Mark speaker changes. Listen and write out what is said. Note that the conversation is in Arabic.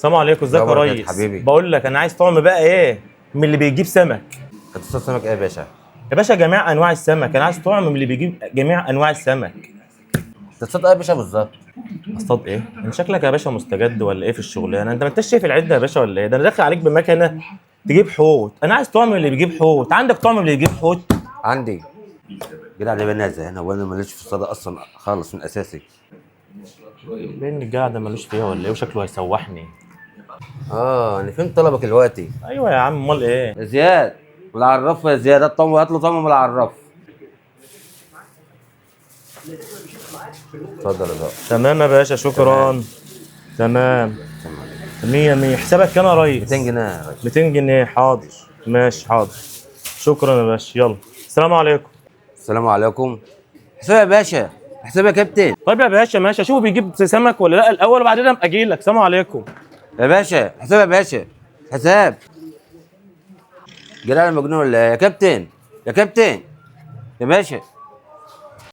Speaker 1: السلام عليكم، ازيك يا
Speaker 2: بركات
Speaker 1: ريس؟
Speaker 2: حبيبي.
Speaker 1: بقول لك انا عايز طعم بقى ايه من اللي بيجيب سمك.
Speaker 2: هتصطاد سمك ايه يا باشا؟
Speaker 1: يا باشا جميع انواع السمك، انا عايز طعم من اللي بيجيب جميع انواع السمك.
Speaker 2: هتصطاد ايه يا باشا بالظبط؟
Speaker 1: اصطاد ايه؟ انت شكلك يا باشا مستجد ولا ايه في الشغلانه؟ انت ما انتش شايف العده يا باشا ولا ايه؟ ده انا داخل عليك بمكنه تجيب حوت، انا عايز طعم من اللي بيجيب حوت. عندك طعم من اللي بيجيب حوت؟
Speaker 2: عندي. جدع علي بنازه هنا وانا ماليش في الصيد اصلا خالص من اساسي.
Speaker 1: بين القعده ملوش فيها ولا ايه؟ وشكله هيسوحني.
Speaker 2: انا فهمت طلبك دلوقتي.
Speaker 1: ايوه يا عم، امال ايه؟
Speaker 2: يا زياد والعراف يا زياد، هات له طعم من العراف. اتفضل يا باشا.
Speaker 1: تمام يا باشا، شكرا. تمام. 100 100. حسابك كام يا ريس؟
Speaker 2: 200 جنيه يا باشا.
Speaker 1: 200 جنيه، حاضر. ماشي حاضر. شكرا يا باشا، يلا السلام عليكم.
Speaker 2: السلام عليكم. حساب يا باشا، حساب يا كابتن.
Speaker 1: طيب يا باشا ماشي، اشوفه بيجيب سمك ولا لا الاول وبعدين ابقى اجي لك. سلام عليكم.
Speaker 2: يا باشا حساب يا باشا، حساب. جدع المجنون ولا إيه؟ يا كابتن، يا كابتن، يا باشا.